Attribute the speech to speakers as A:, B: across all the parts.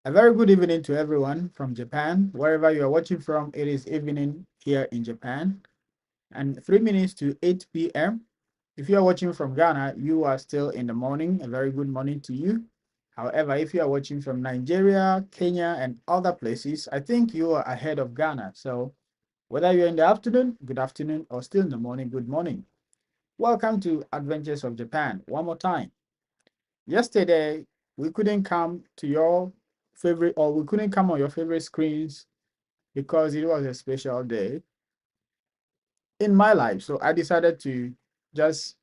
A: A very good evening to everyone from Japan. Wherever you are watching from, it is evening here in Japan and 3 minutes to 8 p.m. If you are watching from Ghana, you are still in the morning. A very good morning to you. However, if you are watching from Nigeria, Kenya, and other places, I think you are ahead of Ghana. So whether you're in the afternoon, good afternoon, or still in the morning, good morning. Welcome to Adventures of Japan. One more time. Yesterday, we couldn't come to your favorite, or we couldn't come on your favorite screens because it was a special day in my life. So I decided to just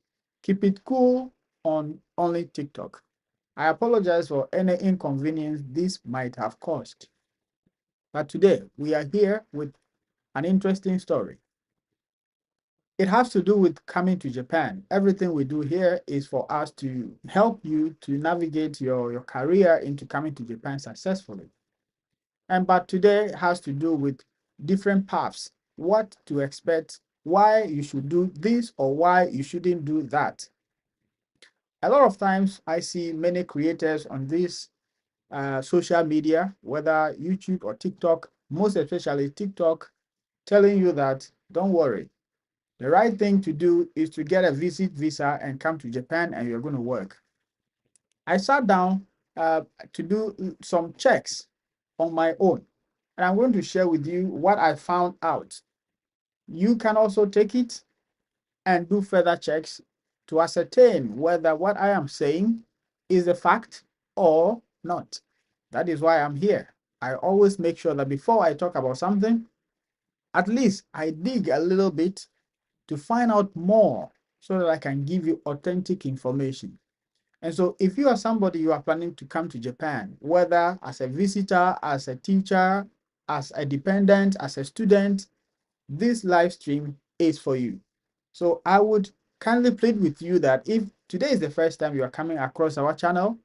A: keep it cool on only TikTok. I apologize for any inconvenience this might have caused. But today, we are here with an interesting story. It has to do with coming to Japan. Everything we do here is for us to help you to navigate your career into coming to Japan successfully. But today has to do with different paths, what to expect, why you should do this or why you shouldn't do that. A lot of times I see many creators on this social media, whether YouTube or TikTok, most especially TikTok, telling you that don't worry. The right thing to do is to get a visit visa and come to Japan and you're going to work. I sat down to do some checks on my own, and I'm going to share with you what I found out. You can also take it and do further checks to ascertain whether what I am saying is a fact or not. That is why I'm here. I always make sure that before I talk about something, at least I dig a little bit to find out more so that I can give you authentic information. And so if you are somebody you are planning to come to Japan, whether as a visitor, as a teacher, as a dependent, as a student, this live stream is for you. So I would kindly plead with you that if today is the first time you are coming across our channel,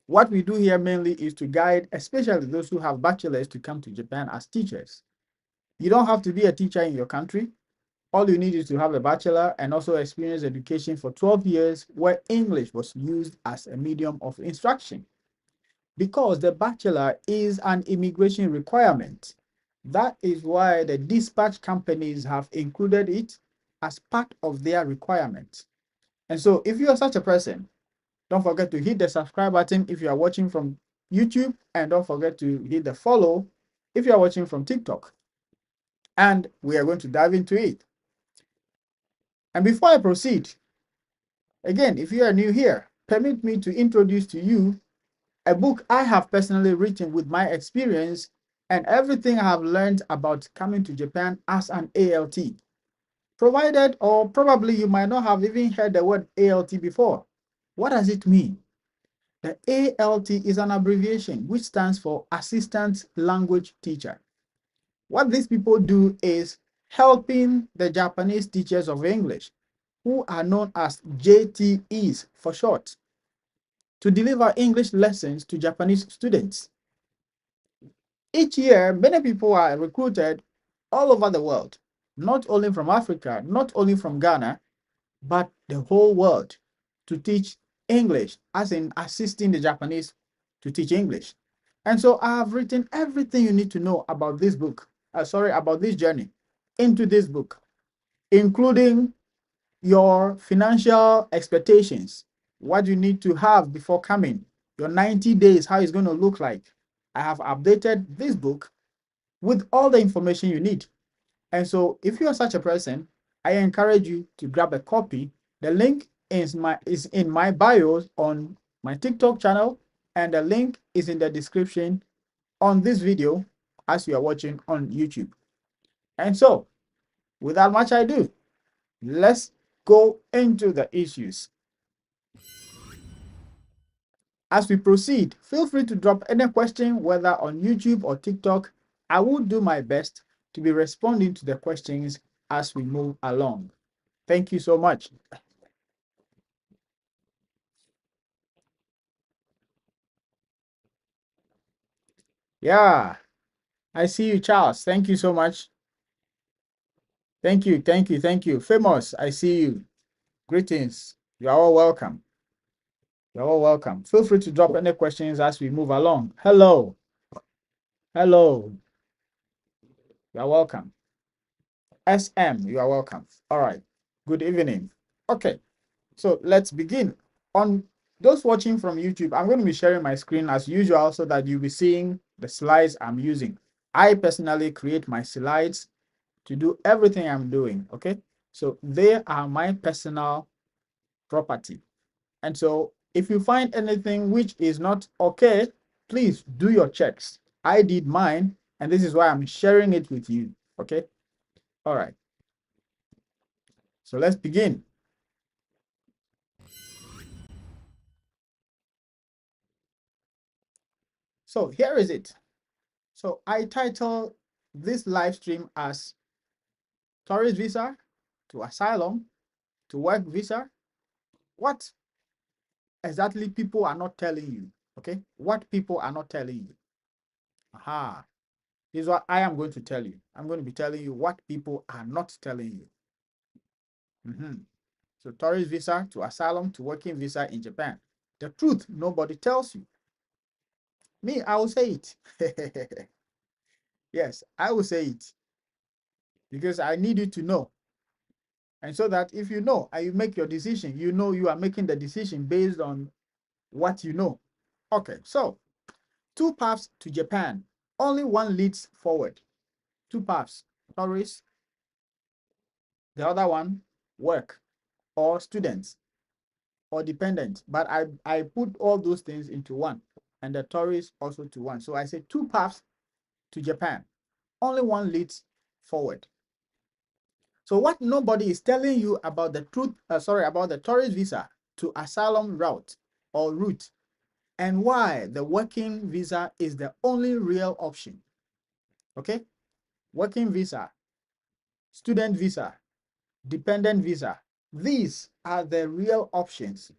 A: what we do here mainly is to guide, especially those who have bachelors, to come to Japan as teachers. You don't have to be a teacher in your country. All you need is to have a bachelor and also experience education for 12 years where English was used as a medium of instruction. Because the bachelor is an immigration requirement. That is why the dispatch companies have included it as part of their requirement. And so if you are such a person, don't forget to hit the subscribe button if you are watching from YouTube, and don't forget to hit the follow if you are watching from TikTok. And we are going to dive into it. And before I proceed, again, if you are new here, permit me to introduce to you a book I have personally written with my experience and everything I have learned about coming to Japan as an ALT. Provided, or probably you might not have even heard the word ALT before. What does it mean? The ALT is an abbreviation which stands for Assistant Language Teacher. What these people do is helping the Japanese teachers of English, who are known as JTEs for short, to deliver English lessons to Japanese students. Each year, many people are recruited all over the world, not only from Africa, not only from Ghana, but the whole world, to teach English, as in assisting the Japanese to teach English. And so I have written everything you need to know about this book, about this journey into this book, including your financial expectations, what you need to have before coming, your 90 days, how it's going to look like. I have updated this book with all the information you need. And so if you are such a person, I encourage you to grab a copy. The link is in my bio on my TikTok channel, and the link is in the description on this video as you are watching on YouTube. And so, without much ado, let's go into the issues. As we proceed, feel free to drop any question, whether on YouTube or TikTok. I will do my best to be responding to the questions as we move along. Thank you so much. Yeah, I see you, Charles. Thank you so much. Thank you, thank you, thank you. Famous, I see you. Greetings. You are all welcome. You're all welcome. Feel free to drop any questions as we move along. Hello. Hello. You're welcome. SM, you are welcome. All right. Good evening. Okay. So let's begin. On those watching from YouTube, I'm going to be sharing my screen as usual so that you'll be seeing the slides I'm using. I personally create my slides to do everything I'm doing. Okay. So they are my personal property. And so if you find anything which is not okay, please do your checks. I did mine, and this is why I'm sharing it with you. Okay. All right. So let's begin. So here is it. So I title this live stream as tourist visa to asylum to work visa. What exactly people are not telling you? Okay. What people are not telling you? Aha. This is what I am going to tell you. I'm going to be telling you what people are not telling you. So tourist visa to asylum to working visa in Japan. The truth nobody tells you. Me, I will say it. Yes, I will say it because I need you to know. And so that if you know and you make your decision, you know you are making the decision based on what you know. Okay, so two paths to Japan. Only one leads forward. Two paths, tourists, the other one, work or students or dependent. But I put all those things into one and the tourists also to one. So I say two paths to Japan. Only one leads forward. So what nobody is telling you about the truth, about the tourist visa to asylum route, and why the working visa is the only real option. Okay? Working visa, student visa, dependent visa. These are the real options,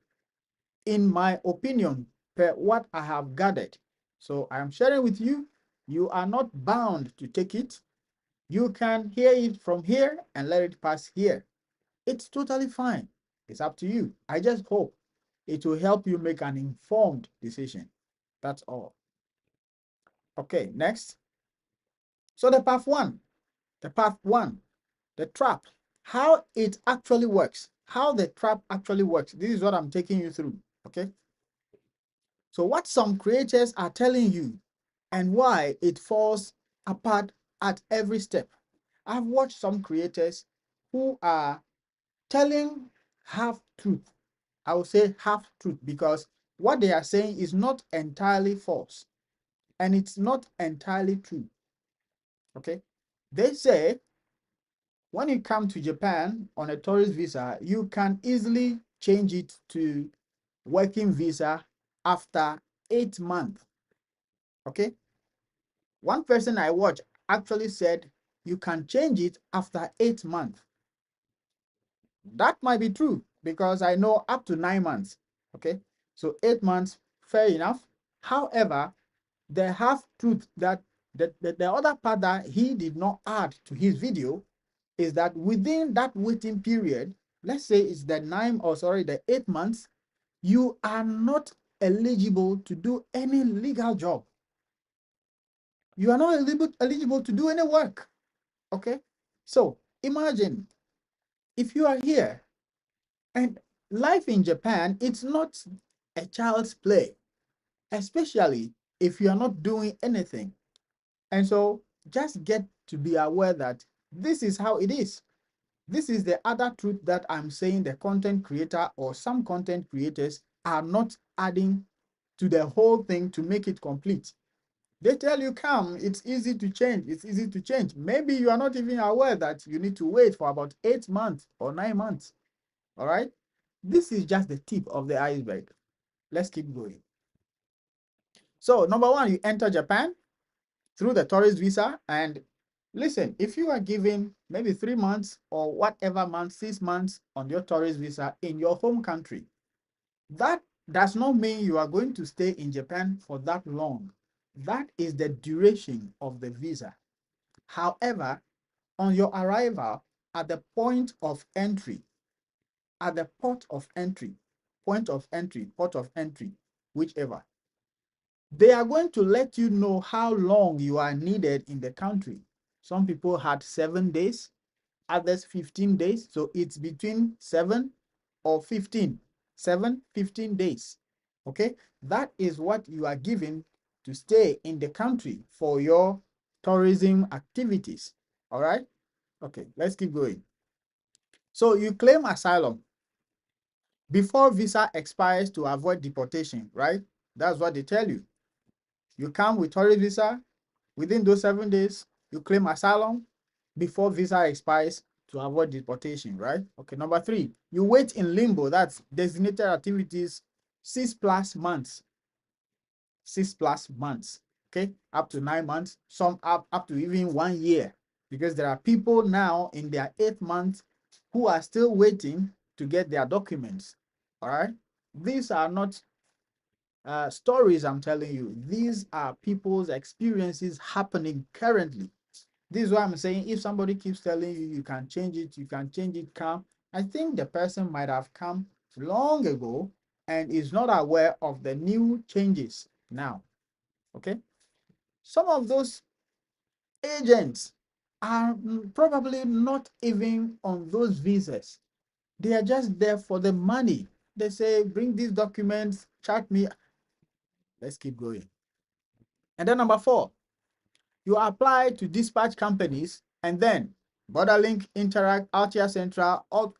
A: in my opinion, per what I have gathered. So I am sharing with you. You are not bound to take it. You can hear it from here and let it pass here. It's totally fine. It's up to you. I just hope it will help you make an informed decision. That's all. Okay, next. So the path one, the trap, how it actually works, how the trap actually works. This is what I'm taking you through. Okay. So what some creators are telling you and why it falls apart at every step. I've watched some creators who are telling half truth. I will say half truth because what they are saying is not entirely false and it's not entirely true. Okay. They say when you come to Japan on a tourist visa, you can easily change it to working visa after 8 months. Okay. One person I watched actually said you can change it after 8 months. That might be true because I know up to 9 months. Okay. So 8 months, fair enough. However, the half truth that the other part that he did not add to his video is that within that waiting period, let's say it's the 8 months, you are not eligible to do any legal job. You are not eligible to do any work. Okay. So imagine if you are here and life in Japan, it's not a child's play, especially if you are not doing anything. And so just get to be aware that this is how it is. This is the other truth that I'm saying the content creator or some content creators are not adding to the whole thing to make it complete. They tell you, come, it's easy to change. It's easy to change. Maybe you are not even aware that you need to wait for about 8 months or 9 months. All right. This is just the tip of the iceberg. Let's keep going. So, number one, you enter Japan through the tourist visa. And listen, if you are given maybe 3 months or whatever month, 6 months on your tourist visa in your home country, that does not mean you are going to stay in Japan for that long. That is the duration of the visa. However, on your arrival at the point of entry, at the port of entry, point of entry, port of entry, whichever. They are going to let you know how long you are needed in the country. Some people had 7 days, others 15 days. So it's between 7 or 15, 7, 15 days. Okay, that is what you are given to stay in the country for your tourism activities. All right. Okay, let's keep going. So you claim asylum before visa expires to avoid deportation, right? That's what they tell you. You come with tourist visa, within those 7 days, you claim asylum before visa expires to avoid deportation, right? Okay, number 3, you wait in limbo, that's designated activities, 6+ months. 6+ months, okay, up to 9 months, some up to even 1 year, because there are people now in their 8th month who are still waiting to get their documents. All right, these are not stories I'm telling you. These are people's experiences happening currently. This is why I'm saying, if somebody keeps telling you you can change it, you can change it, come. I think the person might have come long ago and is not aware of the new changes now. Okay, some of those agents are probably not even on those visas. They are just there for the money. They say, bring these documents, chat me. Let's keep going. And then number 4, you apply to dispatch companies, and then Borderlink, Interac, Altia Central, all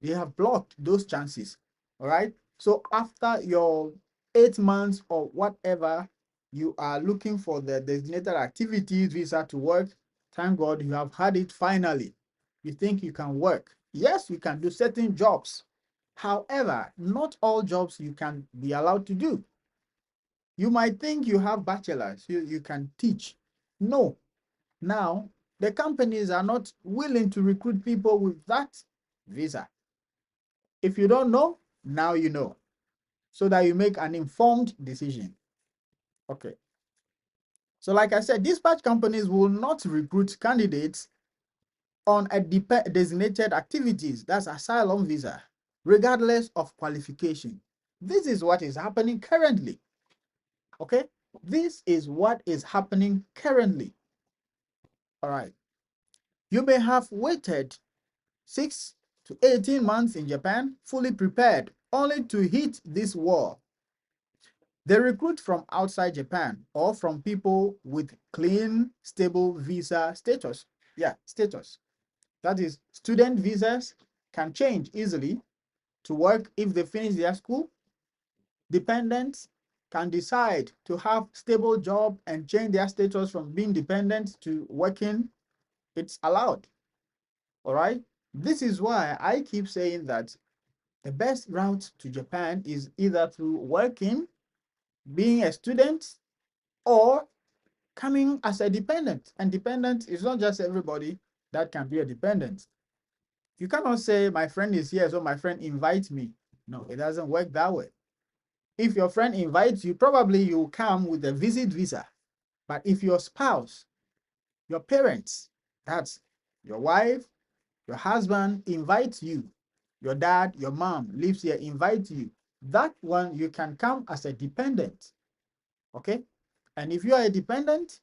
A: they have blocked those chances. All right. So after your 8 months or whatever, you are looking for the designated activities visa to work. Thank God you have had it finally. You think you can work. Yes, you can do certain jobs. However, not all jobs you can be allowed to do. You might think you have bachelor's, you can teach. No. Now, the companies are not willing to recruit people with that visa. If you don't know, now you know, so that you make an informed decision. Okay. So like I said, dispatch companies will not recruit candidates on a designated activities, that's asylum visa, regardless of qualification. This is what is happening currently. Okay. This is what is happening currently. All right. You may have waited 6 to 18 months in Japan, fully prepared, only to hit this wall. They recruit from outside Japan or from people with clean, stable visa status. Yeah, status. That is, student visas can change easily to work if they finish their school. Dependents can decide to have stable job and change their status from being dependent to working. It's allowed. All right. This is why I keep saying that the best route to Japan is either through working, being a student, or coming as a dependent. And dependent is not just everybody that can be a dependent. You cannot say my friend is here, so my friend invites me. No, it doesn't work that way. If your friend invites you, probably you come with a visit visa. But if your spouse, your parents, that's your wife, your husband invites you, your dad, your mom lives here, invites you, that one you can come as a dependent. Okay? And if you are a dependent,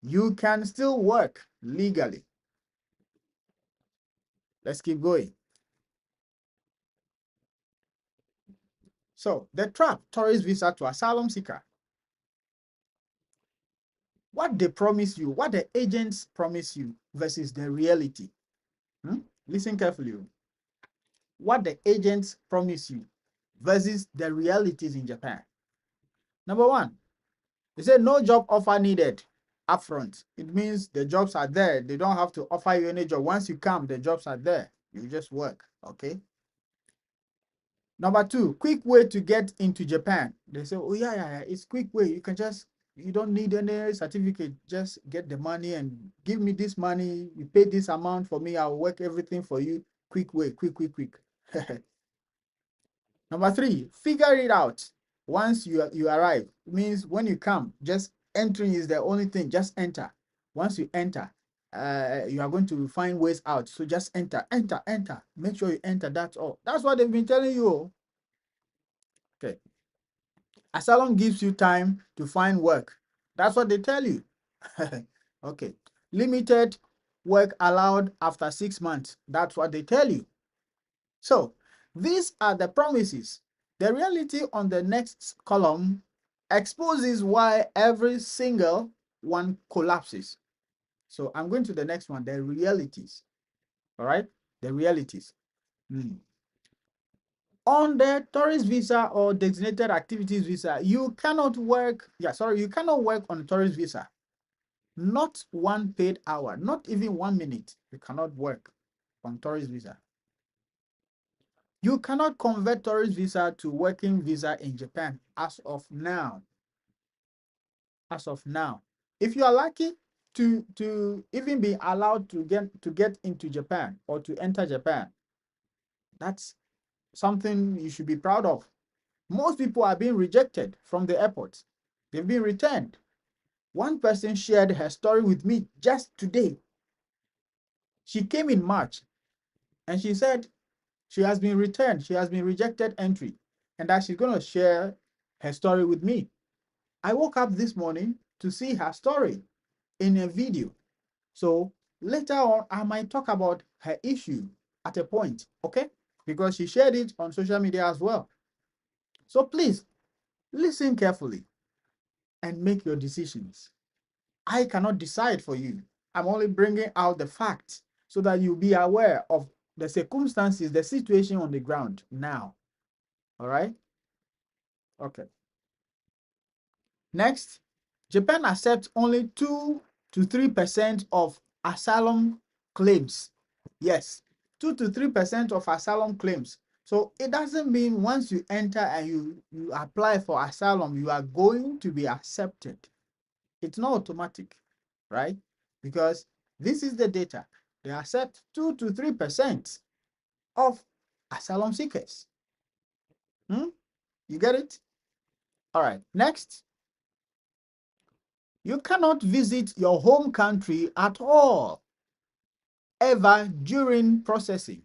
A: you can still work legally. Let's keep going. So the trap, tourist visa to asylum seeker. What they promise you, what the agents promise you versus the reality. Listen carefully. What the agents promise you versus the realities in Japan. Number 1, they say no job offer needed upfront. It means the jobs are there. They don't have to offer you any job. Once you come, the jobs are there. You just work. Okay. Number 2, quick way to get into Japan. They say, oh yeah, it's quick way. You can just, you don't need any certificate. Just get the money and give me this money. You pay this amount for me. I'll work everything for you. Quick way, quick. Number 3, figure it out once you arrive. It means when you come, just entering is the only thing. Just enter. Once you enter, you are going to find ways out. So just enter. Make sure you enter. That's all. That's what they've been telling you. Okay. Asylum gives you time to find work. That's what they tell you. Okay. Limited work allowed after 6 months. That's what they tell you. So these are the promises. The reality on the next column exposes why every single one collapses. So I'm going to the next one, the realities. All right, the realities. On the tourist visa or designated activities visa, you cannot work. You cannot work on a tourist visa. Not one paid hour, not even 1 minute. You cannot work on tourist visa. You cannot convert tourist visa to working visa in Japan as of now. As of now, if you are lucky to even be allowed to get into Japan or to enter Japan, that's something you should be proud of. Most people are being rejected from the airport. They've been returned. One person shared her story with me just today. She came in March and she said she has been returned. She has been rejected entry, and that she's going to share her story with me. I woke up this morning to see her story in a video. So later on, I might talk about her issue at a point, okay? Because she shared it on social media as well. So please listen carefully and make your decisions. I cannot decide for you. I'm only bringing out the facts so that you'll be aware of the circumstances, the situation on the ground now. All right? Okay. Next, Japan accepts only 2 to 3% of asylum claims. Yes, 2 to 3% of asylum claims. So it doesn't mean once you enter and you apply for asylum, you are going to be accepted. It's not automatic, right? Because this is the data. They accept 2 to 3% of asylum seekers. You get it? All right. Next, you cannot visit your home country at all ever during processing.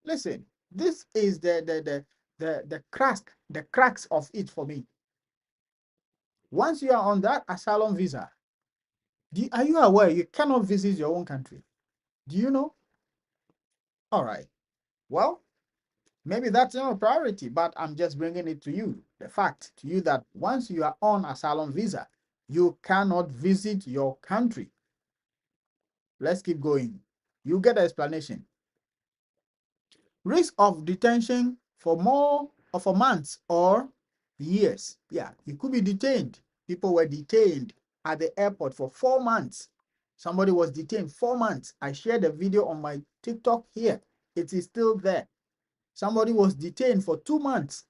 A: Listen, this is the cracks of it for me. Once you are on that asylum visa, are you aware you cannot visit your own country? Do you know? All right. Well, maybe that's not a priority, but I'm just bringing it to you. The fact to you that once you are on asylum visa, you cannot visit your country. Let's keep going. You get the explanation. Risk of detention for more of a month or years. Yeah, you could be detained. People were detained at the airport for 4 months. Somebody was detained 4 months. I shared a video on my TikTok here. It is still there. Somebody was detained for 2 months.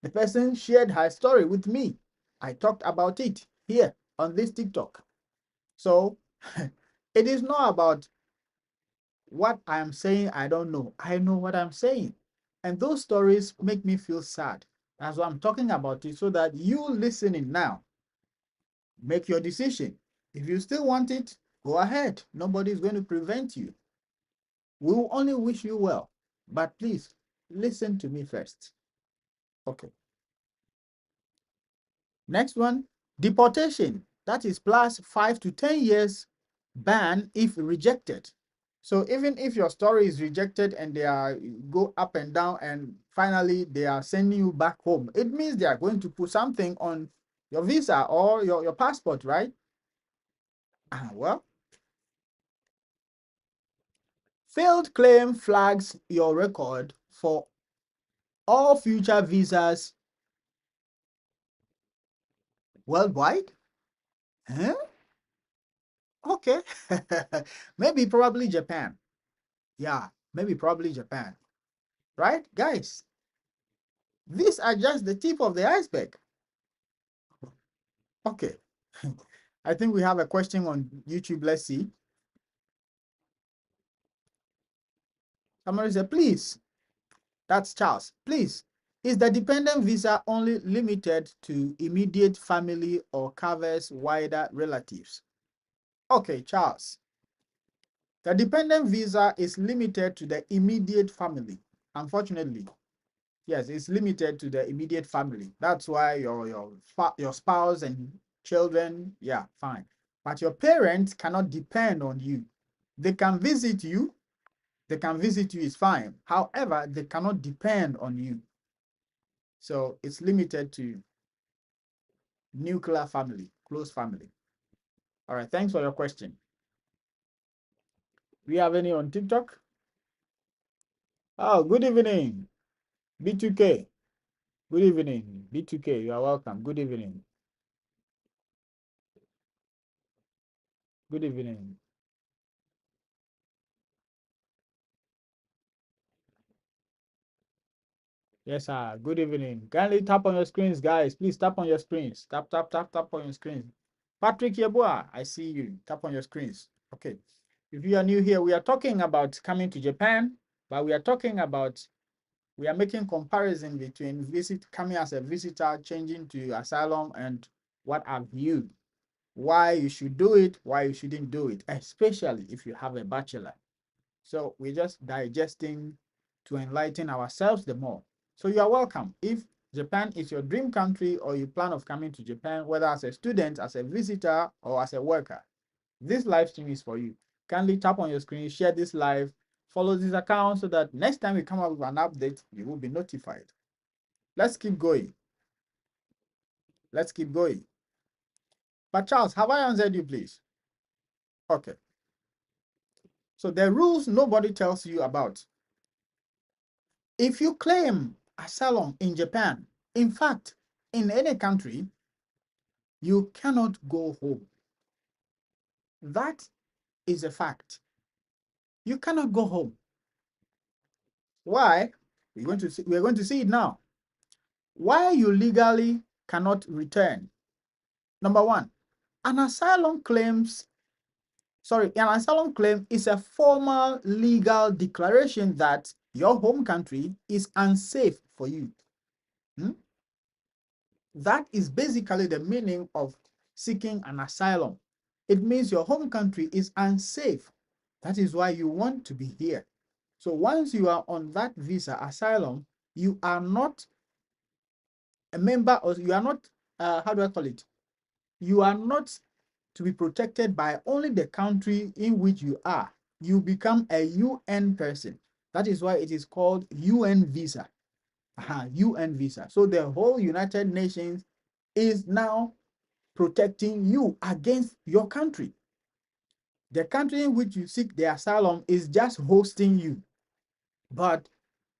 A: The person shared her story with me. I talked about it here on this TikTok. So it is not about what I am saying, I don't know. I know what I'm saying. And those stories make me feel sad. That's why I'm talking about it, so that you listening now, make your decision. If you still want it, go ahead. Nobody is going to prevent you. We will only wish you well. But please, listen to me first. Okay. Next one, deportation. That is plus 5 to 10 years ban if rejected. So even if your story is rejected and they are go up and down and finally they are sending you back home, it means they are going to put something on your visa or your passport, right? Well, failed claim flags your record for all future visas worldwide. Huh? Okay. Maybe probably Japan. Yeah, maybe probably Japan. Right, guys? These are just the tip of the iceberg. Okay. I think we have a question on YouTube. Let's see. Somebody said, please, that's Charles. Please, is the dependent visa only limited to immediate family or covers wider relatives? Okay, Charles. The dependent visa is limited to the immediate family, unfortunately. Yes, it's limited to the immediate family. That's why your spouse and children, yeah, fine. But your parents cannot depend on you. They can visit you. They can visit you, is fine. However, they cannot depend on you. So it's limited to nuclear family, close family. All right, thanks for your question. We have any on TikTok? Oh, good evening, B2K. Good evening, B2K. You are welcome. Good evening. Good evening. Yes, sir. Good evening. Kindly tap on your screens, guys. Please tap on your screens. Tap, tap, tap, tap on your screens. Patrick Yeboah, I see you. Tap on your screens. Okay. If you are new here, we are talking about coming to Japan, but we are making comparison between coming as a visitor, changing to asylum, and what have you. Why you should do it, why you shouldn't do it, especially if you have a bachelor. So we're just digesting to enlighten ourselves the more. So you are welcome. If Japan is your dream country or you plan of coming to Japan, whether as a student, as a visitor, or as a worker, this live stream is for you. Kindly tap on your screen, share this live, follow this account so that next time we come up with an update, you will be notified. Let's keep going. Let's keep going. But Charles, have I answered you, please? Okay. So the rules nobody tells you about. If you claim asylum in Japan, in fact, in any country, you cannot go home. That is a fact. You cannot go home. Why? We're going to see it now. Why you legally cannot return. Number one, an asylum an asylum claim is a formal legal declaration that your home country is unsafe for you. Hmm? That is basically the meaning of seeking an asylum. It means your home country is unsafe. That is why you want to be here. So once you are on that visa asylum, you are not a member, or you are not, how do I call it? You are not to be protected by only the country in which you are. You become a UN person. That is why it is called UN visa. UN visa. So the whole United Nations is now protecting you against your country. The country in which you seek the asylum is just hosting you, but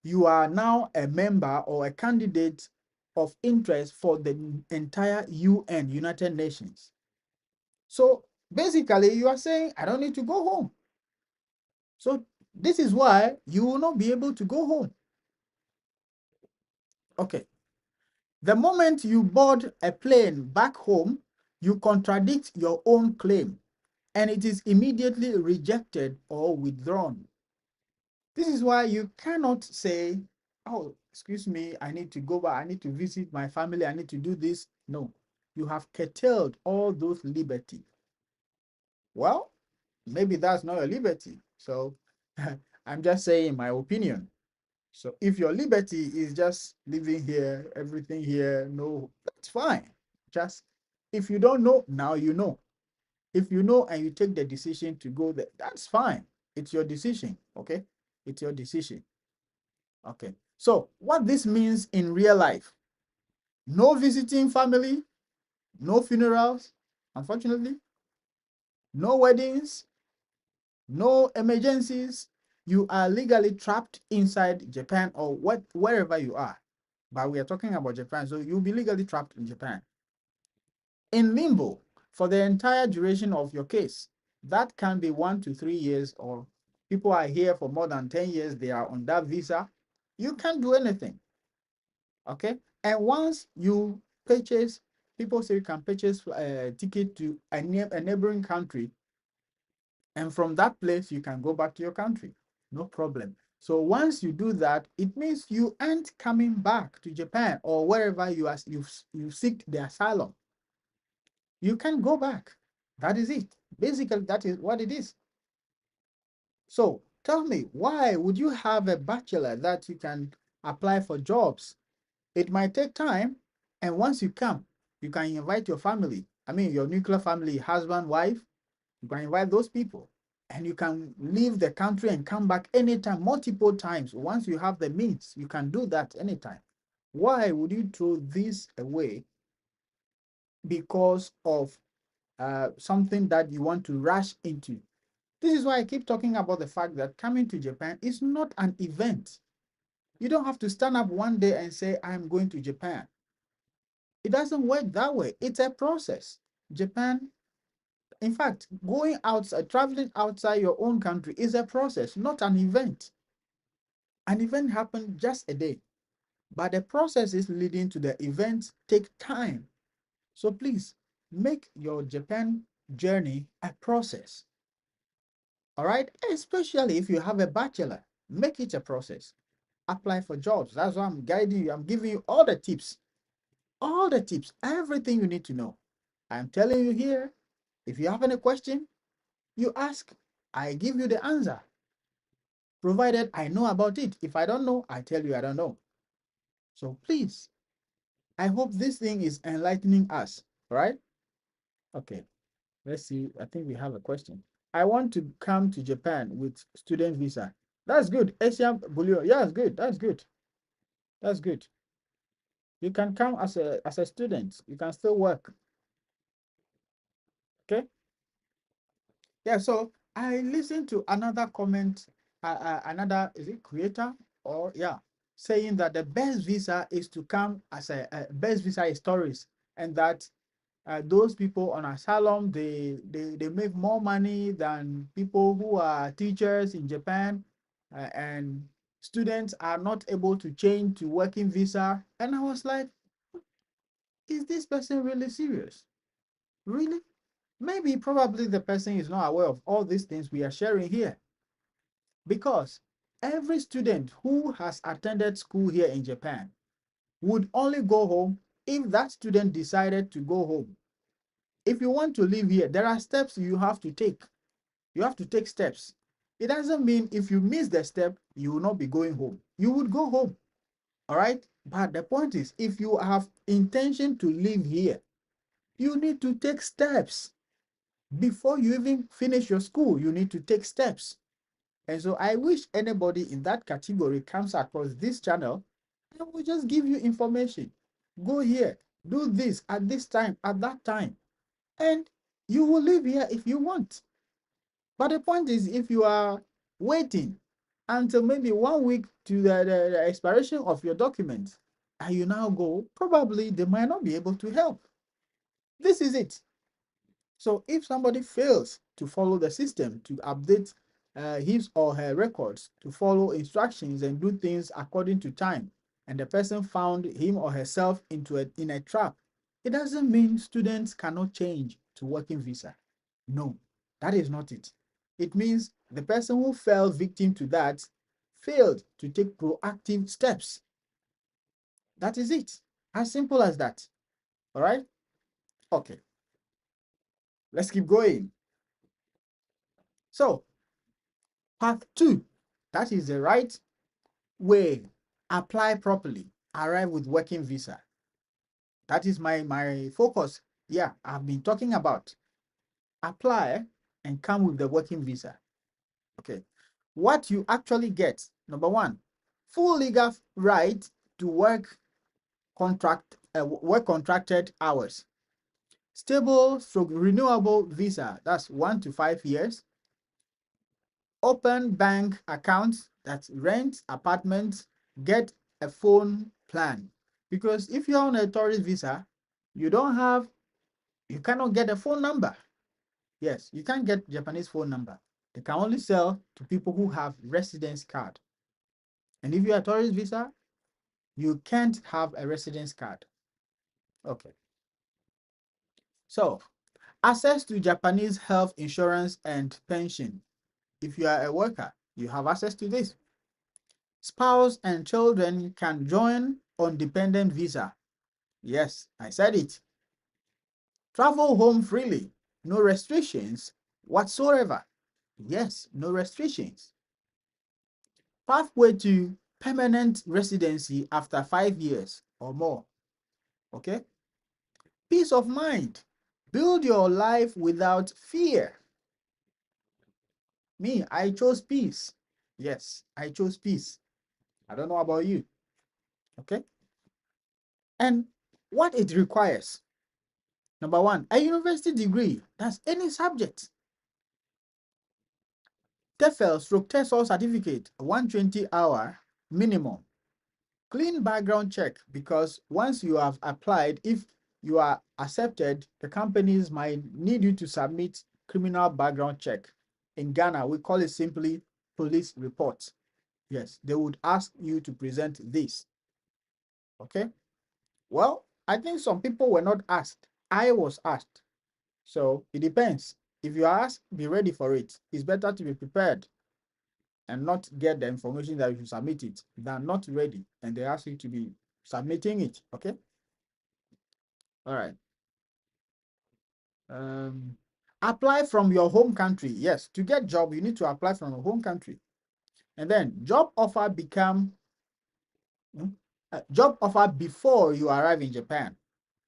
A: you are now a member or a candidate of interest for the entire UN, United Nations. So basically, you are saying, I don't need to go home. So this is why you will not be able to go home. Okay. The moment you board a plane back home, you contradict your own claim, and it is immediately rejected or withdrawn. This is why you cannot say, oh, excuse me, I need to go back, I need to visit my family, I need to do this. No, you have curtailed all those liberty. Well, maybe that's not a liberty. So I'm just saying my opinion. So if your liberty is just living here, everything here, no, that's fine. Just if you don't know, now you know. If you know and you take the decision to go there, that's fine. It's your decision, okay? It's your decision. Okay. So what this means in real life, no visiting family, no funerals, unfortunately, no weddings, no emergencies. You are legally trapped inside Japan or wherever you are. But we are talking about Japan, so you'll be legally trapped in Japan. In limbo for the entire duration of your case. That can be 1 to 3 years, or people are here for more than 10 years, they are on that visa. You can't do anything. Okay. And once you purchase, people say you can purchase a ticket to a neighboring country, and from that place you can go back to your country, no problem. So once you do that, it means you aren't coming back to Japan or wherever you seek the asylum. You can go back. That is it. Basically, that is what it is. So tell me, why would you have a bachelor that you can apply for jobs. It might take time, and once you come, you can invite your family. I mean, your nuclear family, husband, wife, you can invite those people. And you can leave the country and come back anytime, multiple times. Once you have the means, you can do that anytime. Why would you throw this away because of something that you want to rush into? This is why I keep talking about the fact that coming to Japan is not an event. You don't have to stand up one day and say, I'm going to Japan. It doesn't work that way. It's a process. Japan, in fact, going outside, traveling outside your own country is a process, not an event. An event happens just a day, but the processes leading to the event take time. So please make your Japan journey a process. All right, especially if you have a bachelor, make it a process. Apply for jobs. That's why I'm guiding you. I'm giving you all the tips, everything you need to know. I'm telling you here, if you have any question, you ask, I give you the answer, provided I know about it. If I don't know, I tell you I don't know. So please, I hope this thing is enlightening us, all right? Okay, let's see. I think we have a question. I want to come to Japan with student visa. That's good. Asian Bulio. Yeah, that's good. That's good. That's good. You can come as a student. You can still work. Okay. Yeah. So I listened to another comment. Another, is it creator or yeah, saying that the best visa is to come as a best visa is tourist, and that those people on Asylum, they make more money than people who are teachers in Japan, and students are not able to change to working visa. And I was like, is this person really serious? Really? Maybe probably the person is not aware of all these things we are sharing here, because every student who has attended school here in Japan would only go home if that student decided to go home. If you want to live here, there are steps you have to take. You have to take steps. It doesn't mean if you miss the step, you will not be going home. You would go home. All right. But the point is, if you have intention to live here, you need to take steps. Before you even finish your school, you need to take steps. And so I wish anybody in that category comes across this channel, and will just give you information. Go here, do this at this time, at that time, and you will live here if you want. But the point is, if you are waiting until maybe 1 week to the expiration of your documents, and you now go, probably they might not be able to help. This is it. So if somebody fails to follow the system, to update his or her records, to follow instructions and do things according to time, and the person found him or herself in a trap, it doesn't mean students cannot change to working visa. No, that is not it. It means the person who fell victim to that failed to take proactive steps. That is it. As simple as that. All right? Okay, let's keep going. So, path two, that is the right way. Apply properly, arrive with working visa. That is my focus. Yeah, I've been talking about apply and come with the working visa. Okay, what you actually get: number one, full legal right to work contracted hours, stable stroke renewable visa, that's 1 to 5 years, open bank accounts, that's rent apartments, get a phone plan. Because if you're on a tourist visa, you cannot get a phone number. Yes, you can't get Japanese phone number. They can only sell to people who have residence card. And if you're a tourist visa, you can't have a residence card. Okay. So, access to Japanese health insurance and pension. If you are a worker, you have access to this. Spouse and children can join on dependent visa. Yes, I said it. Travel home freely. No restrictions whatsoever. Yes, no restrictions. Pathway to permanent residency after 5 years or more. Okay? Peace of mind. Build your life without fear. Me, I chose peace. Yes, I chose peace. I don't know about you. Okay? And what it requires. Number one, a university degree. That's any subject. TEFL stroke TESOL certificate, 120-hour minimum. Clean background check, because once you have applied, if you are accepted, the companies might need you to submit criminal background check. In Ghana, we call it simply police report. Yes, they would ask you to present this. Okay. Well, I think some people were not asked. I was asked. So it depends. If you are asked, be ready for it. It's better to be prepared and not get the information that you should submit it than not ready and they ask you to be submitting it. Okay. All right. Apply from your home country. Yes, to get job, you need to apply from your home country. And then job offer job offer before you arrive in Japan.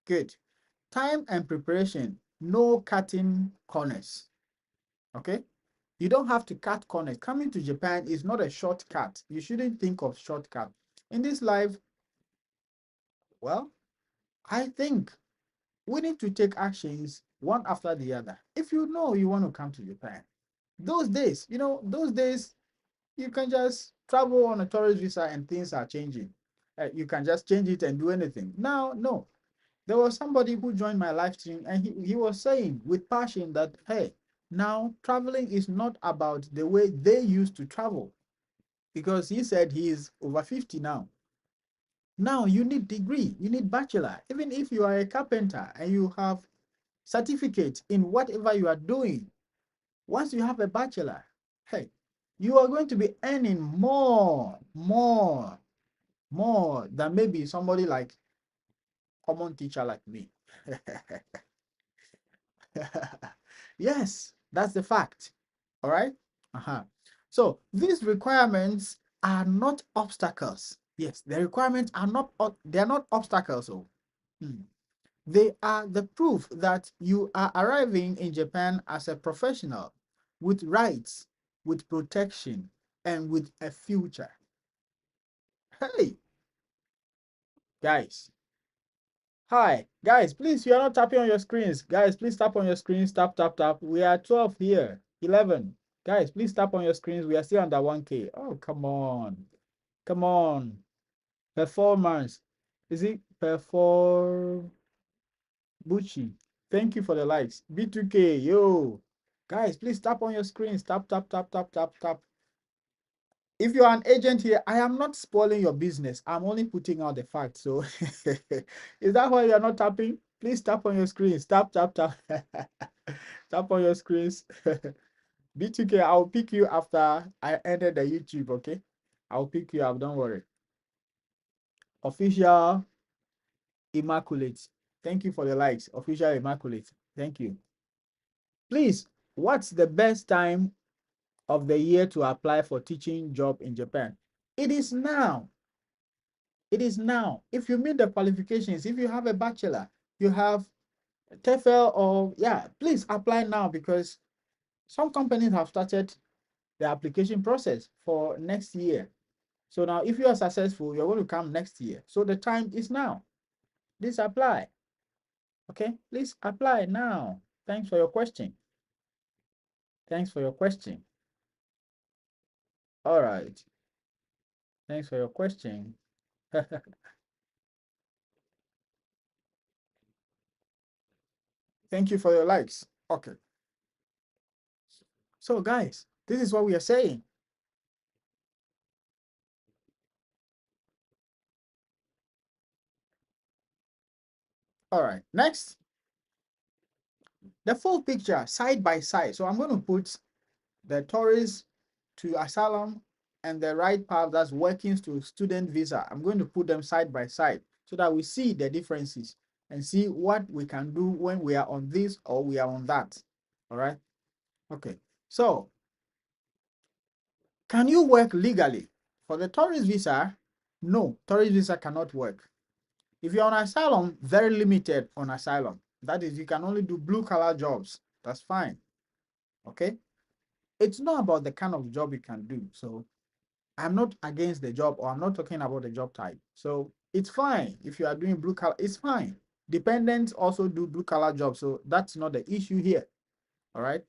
A: Good. Time and preparation. No cutting corners. Okay. You don't have to cut corners. Coming to Japan is not a shortcut. You shouldn't think of shortcut. In this life, well, I think we need to take actions one after the other. If you know you want to come to Japan, those days, those days, you can just travel on a tourist visa and things are changing. You can just change it and do anything. Now, no. There was somebody who joined my live stream and he was saying with passion that, hey, now traveling is not about the way they used to travel, because he said he is over 50 now. Now you need degree, you need bachelor. Even if you are a carpenter and you have certificate in whatever you are doing, once you have a bachelor, hey, you are going to be earning more than maybe somebody like common teacher like me. Yes, that's the fact. All right. So these requirements are not obstacles. Yes, the requirements are not, they are not obstacles. So they are the proof that you are arriving in Japan as a professional with rights, with protection, and with a future. Hey, guys. Hi, guys, please, you are not tapping on your screens. Guys, please tap on your screens. Tap, tap, tap. We are 12 here. 11. Guys, please tap on your screens. We are still under 1K. Oh, come on. Come on. Performance. Is it perform? Bucci? Thank you for the likes. B2K, yo. Guys, please tap on your screens. Tap, tap, tap, tap, tap, tap. If you're an agent here, I am not spoiling your business. I'm only putting out the facts. So is that why you're not tapping? Please tap on your screens. Tap, tap, tap. Tap on your screens. B2K, I'll pick you after I ended the YouTube, okay? I'll pick you up, don't worry. Official Immaculate. Thank you for the likes. Official Immaculate. Thank you. Please, what's the best time of the year to apply for teaching job in Japan? It is now. It is now. If you meet the qualifications, if you have a bachelor, you have a TEFL, or yeah, please apply now, because some companies have started the application process for next year. So now if you are successful, you're going to come next year. So the time is now. Please apply. Okay, please apply now. Thanks for your question. Thanks for your question. All right. Thanks for your question. Thank you for your likes. Okay. So guys, this is what we are saying. All right. Next, the full picture side by side. So I'm going to put the tourist to asylum and the right path that's working to student visa. I'm going to put them side by side so that we see the differences and see what we can do when we are on this or we are on that. All right. Okay. So can you work legally For the tourist visa, no, tourist visa cannot work. If you're on asylum, very limited on asylum. That is, you can only do blue collar jobs. That's fine. Okay. It's not about the kind of job you can do. So I'm not against the job, or I'm not talking about the job type. So it's fine. If you are doing blue collar, it's fine. Dependents also do blue collar jobs. So that's not the issue here. All right.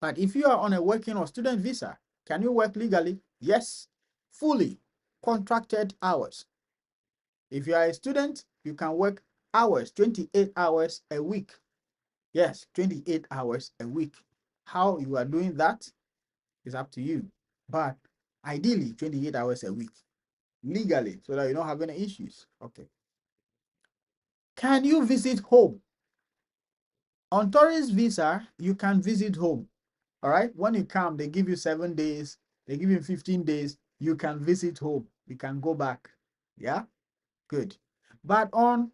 A: But if you are on a working or student visa, can you work legally? Yes, fully contracted hours. If you are a student, you can work hours, 28 hours a week. Yes, 28 hours a week. How you are doing that is up to you. But ideally, 28 hours a week legally, so that you don't have any issues. Okay. Can you visit home? On tourist visa, you can visit home. All right. When you come, they give you 7 days, they give you 15 days. You can visit home. You can go back. Yeah. Good. But on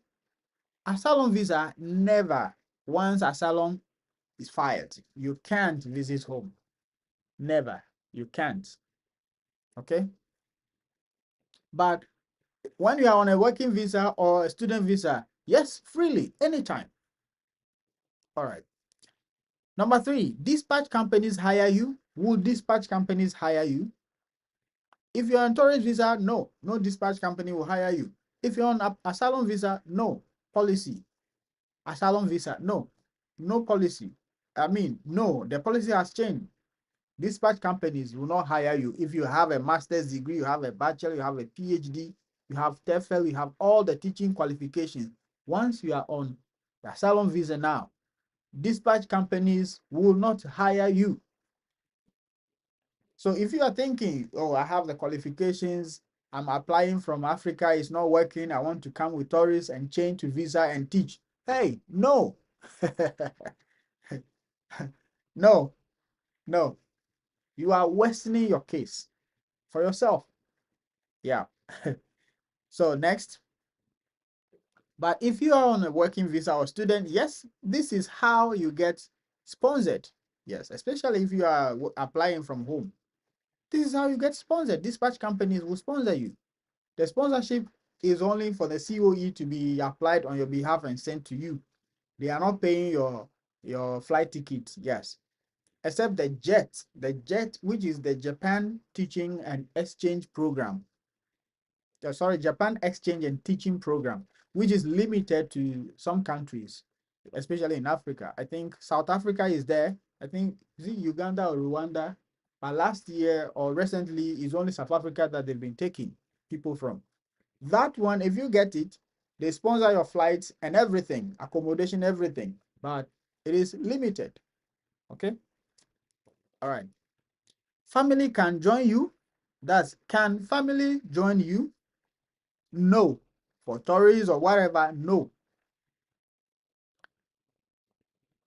A: asylum visa, never. Once asylum is fired, you can't visit home. Never. You can't. Okay. But when you are on a working visa or a student visa, yes, freely, anytime. All right. Number 3, dispatch companies hire you. Will dispatch companies hire you? If you're on tourist visa, no, no dispatch company will hire you. If you're on asylum visa, no policy. Asylum visa, no, no policy. I mean, no, the policy has changed. Dispatch companies will not hire you if you have a master's degree, you have a bachelor, you have a PhD, you have TEFL, you have all the teaching qualifications. Once you are on the asylum visa now, dispatch companies will not hire you. So if you are thinking, oh, I have the qualifications, I'm applying from Africa, it's not working, I want to come with tourists and change to visa and teach. Hey, no. No, no. You are worsening your case for yourself. Yeah. So next. But if you are on a working visa or student, yes, this is how you get sponsored. Yes, especially if you are applying from home. This is how you get sponsored. Dispatch companies will sponsor you. The sponsorship is only for the COE to be applied on your behalf and sent to you. They are not paying your flight ticket, yes. Except the JET, which is the Japan Teaching and Exchange Program. Sorry, Japan Exchange and Teaching Program, which is limited to some countries, especially in Africa. I think South Africa is there. I think, is it Uganda or Rwanda? But last year or recently, it's only South Africa that they've been taking people from. That one, if you get it, they sponsor your flights and everything, accommodation, everything, but it is limited. Okay. All right. Family can join you. That's, can family join you? No. For tourists or whatever, no.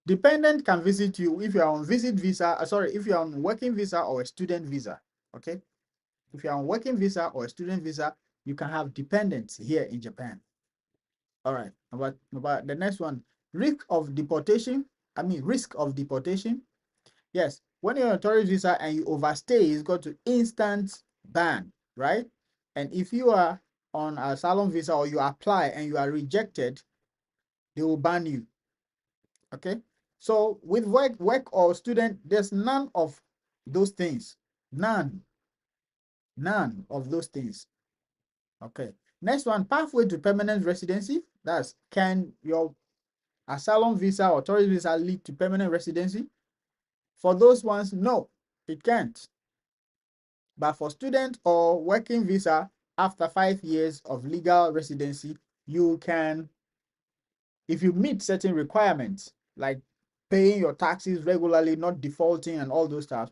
A: Dependent can visit you if you are on visit visa, sorry, if you are on working visa or a student visa. Okay. If you are on working visa or a student visa, you can have dependents here in Japan. All right. About the next one, risk of deportation. Risk of deportation. Yes. When you're on a tourist visa and you overstay, it's got to instant ban, right? And if you are on a asylum visa or you apply and you are rejected, they will ban you. Okay. So with work or student, there's none of those things. None of those things. Okay. Next one, pathway to permanent residency. That's, can your asylum visa or tourist visa lead to permanent residency? For those ones, no, it can't. But for student or working visa, after 5 years of legal residency, you can, if you meet certain requirements, like paying your taxes regularly, not defaulting and all those stuff,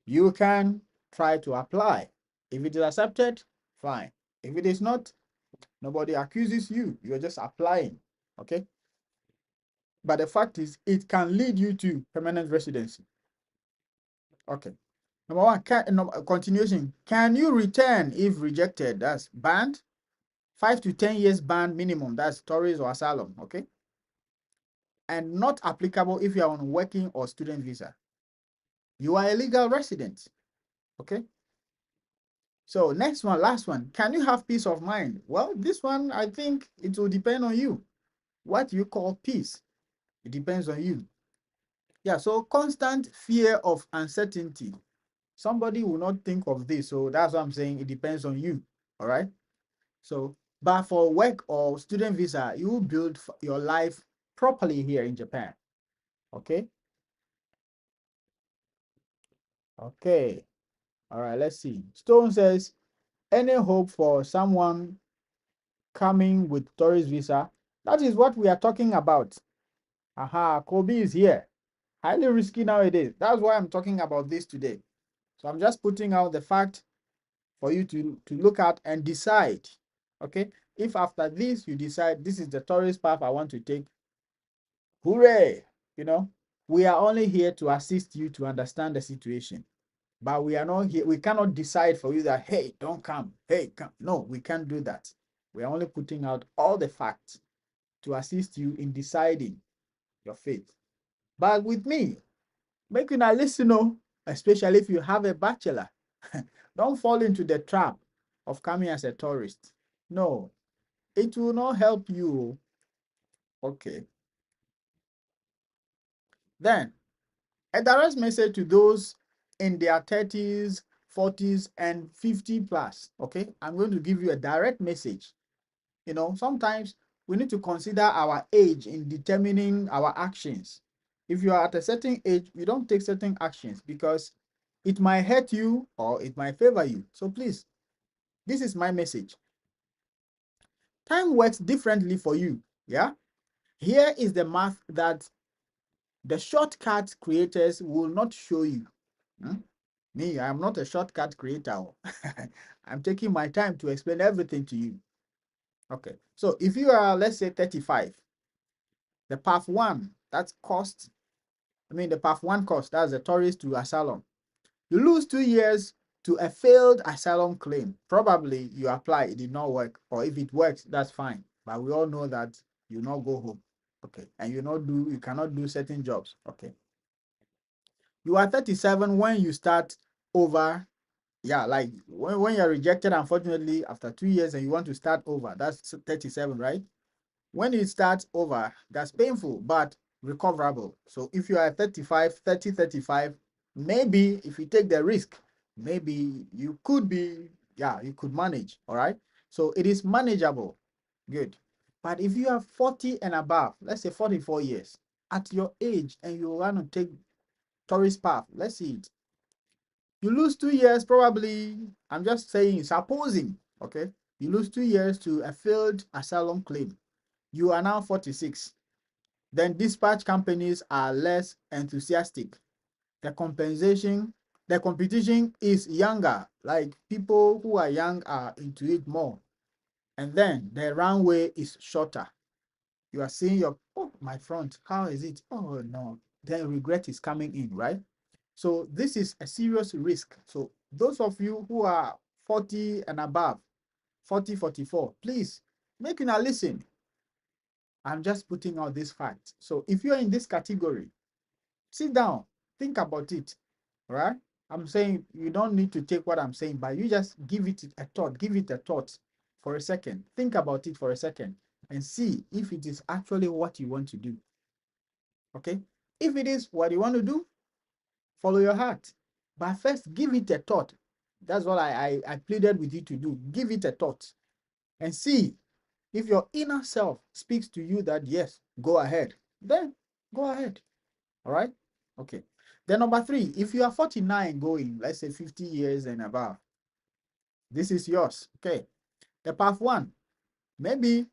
A: you can try to apply. If it is accepted, fine. If it is not, nobody accuses you. You're just applying. Okay. But the fact is, it can lead you to permanent residency. Okay. Number one, continuation. Can you return if rejected? That's banned. 5 to 10 years ban minimum. That's tourist or asylum. Okay. And not applicable if you are on working or student visa. You are a legal resident. Okay. So next one, last one. Can you have peace of mind? Well, this one, I think it will depend on you. What you call peace, it depends on you. Yeah, so constant fear of uncertainty. Somebody will not think of this. So that's what I'm saying. It depends on you. All right. So, but for work or student visa, you will build your life properly here in Japan. Okay. Okay. All right. Let's see. Stone says, any hope for someone coming with tourist visa? That is what we are talking about. Aha, Kobe is here. Highly risky nowadays. That's why I'm talking about this today. So I'm just putting out the fact for you to look at and decide. Okay. If after this you decide this is the tourist path I want to take, hooray! You know, we are only here to assist you to understand the situation. But we are not here, we cannot decide for you that, hey, don't come, hey, come. No, we can't do that. We are only putting out all the facts to assist you in deciding your fate. But with me, make you now listen, oh, especially if you have a bachelor. Don't fall into the trap of coming as a tourist. No, it will not help you. Okay. Then, a direct message to those in their 30s, 40s, and 50 plus. Okay. I'm going to give you a direct message. You know, sometimes we need to consider our age in determining our actions. If you are at a certain age, you don't take certain actions because it might hurt you or it might favor you. So please, this is my message. Time works differently for you. Yeah. Here is the math that the shortcut creators will not show you. Hmm? Me, I'm not a shortcut creator. I'm taking my time to explain everything to you. Okay. So if you are, let's say, 35, the path one, that's cost. The path one cost, that's the tourist to asylum. You lose 2 years to a failed asylum claim. Probably you apply, it did not work. Or if it works, that's fine. But we all know that you not go home. Okay. And you cannot do certain jobs. Okay. You are 37 when you start over. Yeah, like when you're rejected, unfortunately, after 2 years and you want to start over, that's 37, right? When it starts over, that's painful, but recoverable. So if you are 35, 30, 35, maybe if you take the risk, maybe you could be, yeah, you could manage. All right. So it is manageable. Good. But if you are 40 and above, let's say 44 years, at your age, and you want to take tourist path, let's see it. You lose 2 years, probably, I'm just saying, supposing, okay, you lose 2 years to a failed asylum claim. You are now 46. Then dispatch companies are less enthusiastic. The competition is younger. Like people who are young are into it more. And then the runway is shorter. You are seeing oh, my front, how is it? Oh no. Then regret is coming in, right? So this is a serious risk. So those of you who are 40 and above, 40, 44, please make una listen. I'm just putting out this fact. So if you're in this category, sit down, think about it. All right. I'm saying you don't need to take what I'm saying, but you just give it a thought, give it a thought for a second. Think about it for a second and see if it is actually what you want to do. Okay. If it is what you want to do, follow your heart. But first, give it a thought. That's what I pleaded with you to do. Give it a thought and see if your inner self speaks to you that yes, go ahead, then go ahead. All right. Okay. Then number three, if you are 49 going, let's say 50 years and above, this is yours. Okay. The path one, maybe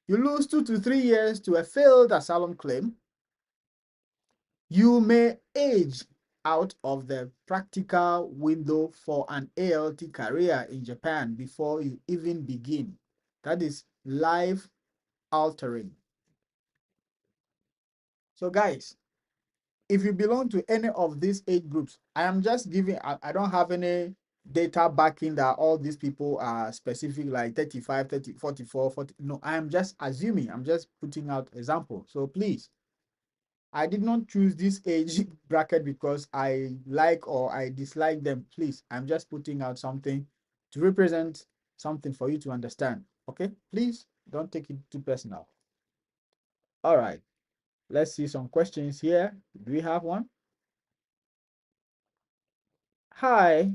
A: you lose 2 to 3 years to a failed asylum claim. You may age out of the practical window for an ALT career in Japan before you even begin. That is life altering. So guys, if you belong to any of these age groups, I am just giving, I don't have any data backing that all these people are specific, like 35, 30, 44, 40. No, I am just assuming, I'm just putting out example. So please, I did not choose this age bracket because I like or I dislike them. Please, I'm just putting out something to represent something for you to understand. Okay, please don't take it too personal. All right, let's see some questions here. Do we have one? Hi,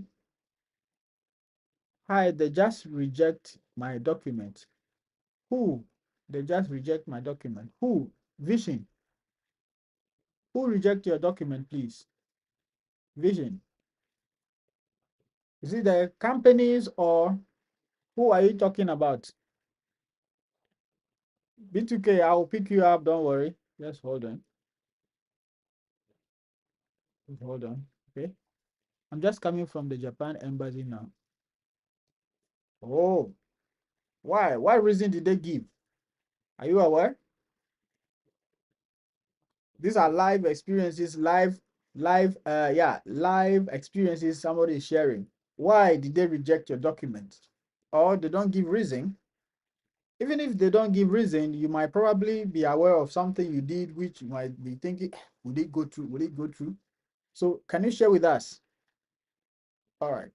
A: they just reject my document. Who? They just reject my document. Who? Vision. Who reject your document, please? Vision. Is it the companies or who are you talking about? B2K, I will pick you up. Don't worry. Just hold on. Just hold on. Okay. I'm just coming from the Japan embassy now. Oh, why? What reason did they give? Are you aware? These are live experiences, live experiences somebody is sharing. Why did they reject your document? Or they don't give reason? Even if they don't give reason, you might probably be aware of something you did which you might be thinking, would it go through? Would it go through? So can you share with us? All right.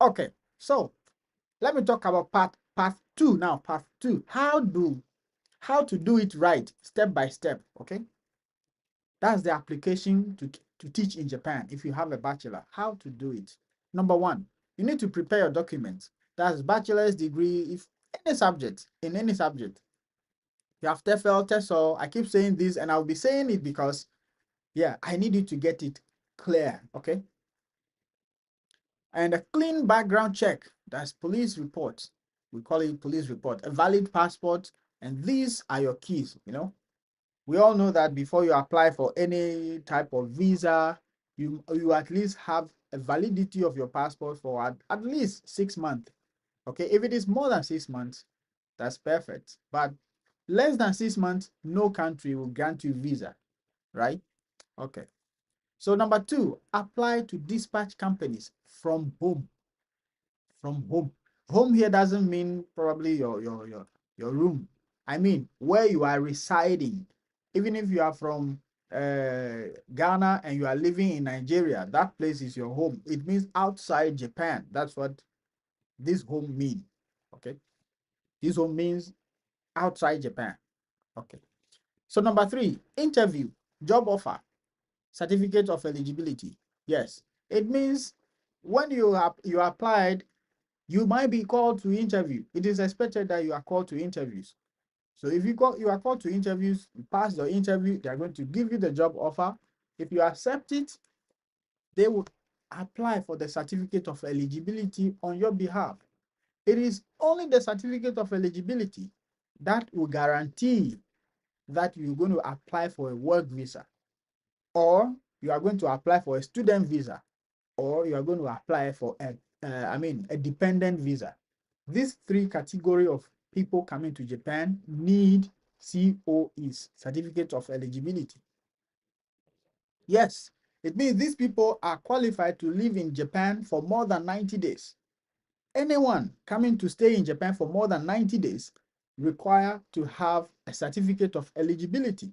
A: Okay. So let me talk about part two now. Part two. How to do it right, step by step. Okay. That's the application to teach in Japan if you have a bachelor. How to do it. Number one, you need to prepare your documents. That's bachelor's degree, if any subject, in any subject. You have TEFL, TESOL. I keep saying this and I'll be saying it because, yeah, I need you to get it clear, okay? And a clean background check, that's police report. We call it police report, a valid passport, and these are your keys, you know? We all know that before you apply for any type of visa, you at least have a validity of your passport for at least 6 months. Okay, if it is more than 6 months, that's perfect. But less than 6 months, no country will grant you visa, right? Okay. So number two, apply to dispatch companies from home. From home. Home here doesn't mean probably your room. I mean where you are residing. Even if you are from Ghana and you are living in Nigeria, that place is your home. It means outside Japan. That's what this home means. Okay. This home means outside Japan. Okay. So number three, interview, job offer, certificate of eligibility. Yes, it means when you applied, you might be called to interview. It is expected that you are called to interviews. So if you are called to interviews, you pass your interview, they are going to give you the job offer. If you accept it, they will apply for the certificate of eligibility on your behalf. It is only the certificate of eligibility that will guarantee that you're going to apply for a work visa, or you are going to apply for a student visa, or you are going to apply for a dependent visa. These three categories of people coming to Japan need COEs, certificate of eligibility. Yes, it means these people are qualified to live in Japan for more than 90 days. Anyone coming to stay in Japan for more than 90 days require to have a certificate of eligibility.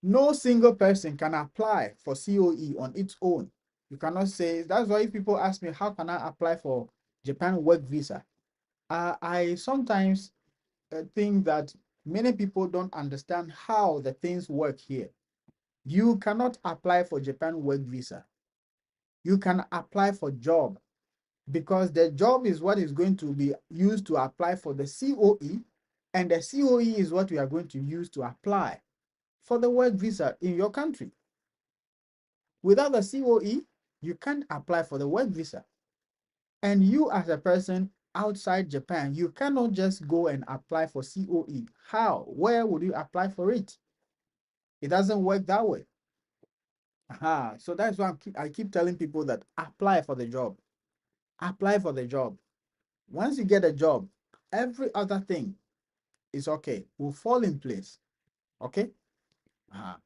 A: No single person can apply for COE on its own. You cannot say, that's why if people ask me, how can I apply for Japan work visa? I sometimes think that many people don't understand how the things work here. You cannot apply for Japan work visa. You can apply for job because the job is what is going to be used to apply for the COE, and the COE is what we are going to use to apply for the work visa in your country. Without the COE, you can't apply for the work visa. And you as a person outside Japan, you cannot just go and apply for COE. How? Where would you apply for it? It doesn't work that way. Aha. So that's why I keep telling people that apply for the job. Apply for the job. Once you get a job, every other thing is okay. Will fall in place. Okay? Aha.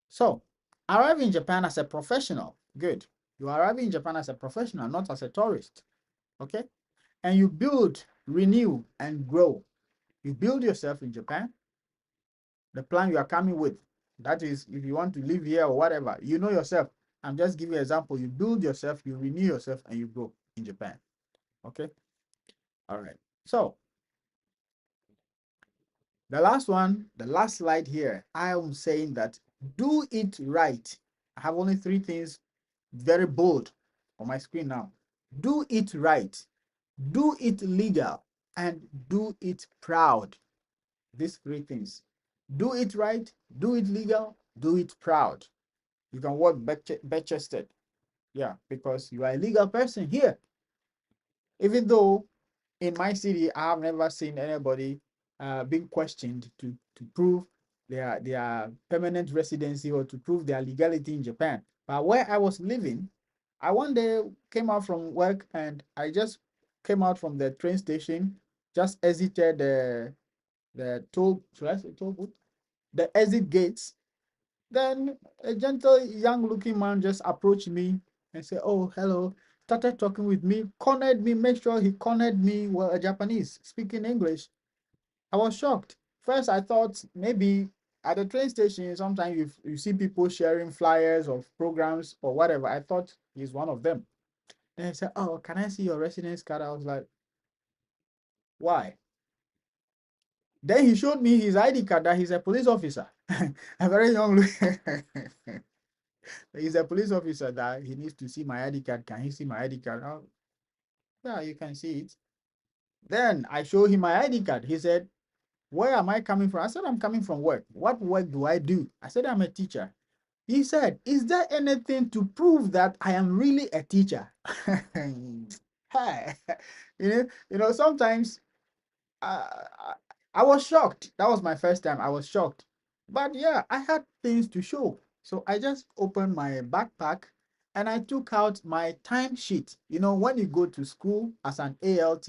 A: So, arrive in Japan as a professional. Good. You arrive in Japan as a professional, not as a tourist. Okay? And you build, renew, and grow. You build yourself in Japan. The plan you are coming with, that is, if you want to live here or whatever, you know yourself. I'm just giving you an example. You build yourself, you renew yourself, and you grow in Japan. Okay. All right. So the last one, the last slide here, I am saying that do it right. I have only three things very bold on my screen now. Do it right, do it legal, and do it proud. These three things. Do it right, do it legal, do it proud. You can work bare-chested. Yeah, because you are a legal person here. Even though in my city, I have never seen anybody being questioned to prove their permanent residency or to prove their legality in Japan. But where I was living, I one day came out from work and I just came out from the train station, just exited the toll, should I say toll booth? The exit gates. Then a gentle young looking man just approached me and said, "Oh, hello." Started talking with me, cornered me, make sure he cornered me, well, a Japanese speaking English. I was shocked. First, I thought maybe at the train station, sometimes you see people sharing flyers of programs or whatever. I thought he's one of them. Then he said, "Oh, can I see your residence card?" I was like, "Why?" Then he showed me his ID card that he's a police officer, a very young. He's a police officer that he needs to see my ID card. Can he see my ID card? Oh, yeah, you can see it. Then I show him my ID card. He said, "Where am I coming from?" I said, "I'm coming from work." "What work do I do?" I said, "I'm a teacher." He said, "Is there anything to prove that I am really a teacher?" Hi. Sometimes I, I was shocked. That was my first time. I was shocked. But yeah, I had things to show. So I just opened my backpack and I took out my timesheet. When you go to school as an ALT,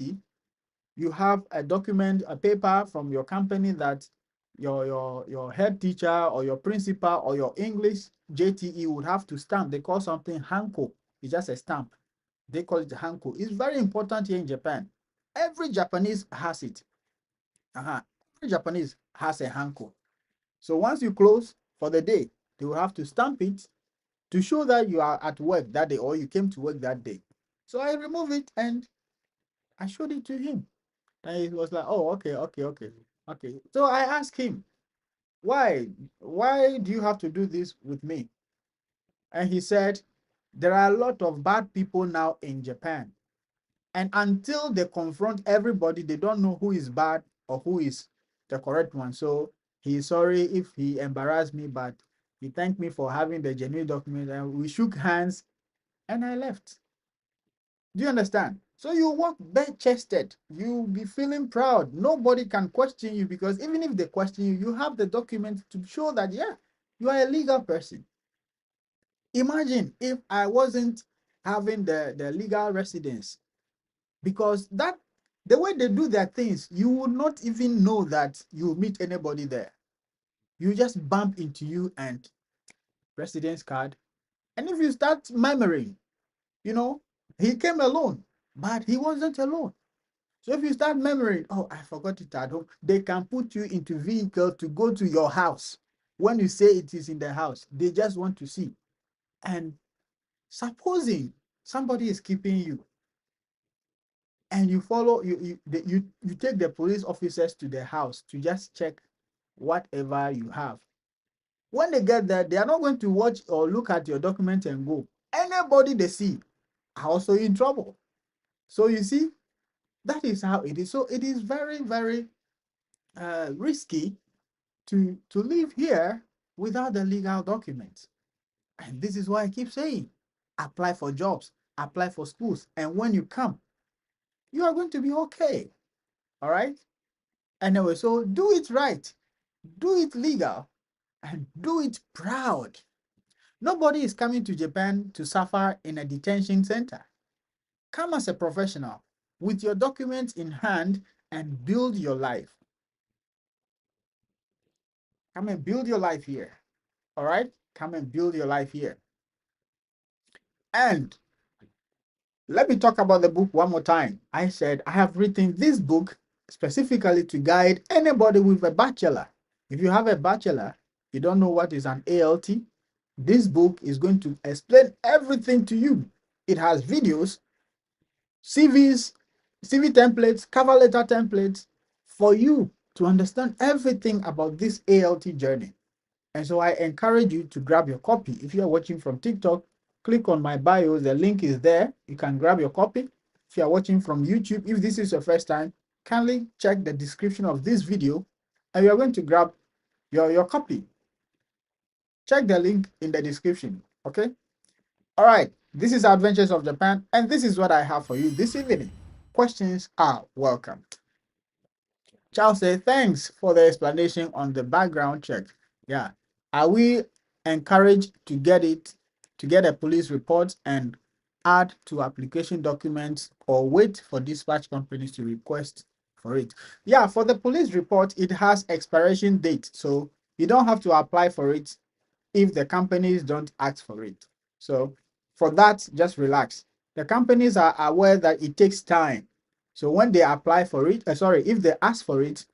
A: you have a document, a paper from your company that your head teacher or your principal or your English JTE would have to stamp. They call something hanko. It's just a stamp. They call it hanko. It's very important here in Japan. Every Japanese has it. Every Japanese has a hanko. So once you close for the day, they will have to stamp it to show that you are at work that day or you came to work that day. So I removed it and I showed it to him. And he was like, "Oh, okay, okay, okay, okay." So I asked him, "Why? Why do you have to do this with me?" And he said, "There are a lot of bad people now in Japan. And until they confront everybody, they don't know who is bad or who is the correct one. So he's sorry if he embarrassed me, but he thanked me for having the genuine document. And we shook hands and I left." Do you understand? So you walk bare-chested. You'll be feeling proud. Nobody can question you because even if they question you, you have the document to show that, yeah, you are a legal person. Imagine if I wasn't having the legal residence, because the way they do their things, you would not even know that you meet anybody there. You just bump into you and residence card. And if you start murmuring, you know, he came alone, but he wasn't alone. So if you start murmuring, "Oh, I forgot it at home," they can put you into vehicle to go to your house. When you say it is in the house, they just want to see. And supposing somebody is keeping you and you follow, you take the police officers to the house to just check whatever you have. When they get there, they are not going to watch or look at your document and go. Anybody they see are also in trouble. So you see, that is how it is. So it is very, very risky to live here without the legal documents. And this is why I keep saying, apply for jobs, apply for schools, and when you come, you are going to be okay. All right. Anyway, so do it right, do it legal, and do it proud. Nobody is coming to Japan to suffer in a detention center. Come as a professional with your documents in hand and build your life. Come and build your life here. All right? Come and build your life here. And let me talk about the book one more time. I said I have written this book specifically to guide anybody with a bachelor. If you have a bachelor, you don't know what is an ALT, This book is going to explain everything to you. It has videos, CVs, CV templates, cover letter templates for you to understand everything about this ALT journey. And so I encourage you to grab your copy. If you are watching from TikTok, click on my bio. The link is there. You can grab your copy. If you are watching from YouTube, if this is your first time, kindly check the description of this video and you are going to grab your copy. Check the link in the description. Okay. All right. This is Adventures of Japan, and this is what I have for you this evening. Questions are welcome. Charles said, thanks for the explanation on the background check. Yeah. Are we encouraged to get a police report and add to application documents or wait for dispatch companies to request for it? Yeah, for the police report, it has expiration date. So you don't have to apply for it if the companies don't ask for it. So for that, just relax. The companies are aware that it takes time. So when they apply for it, if they ask for it,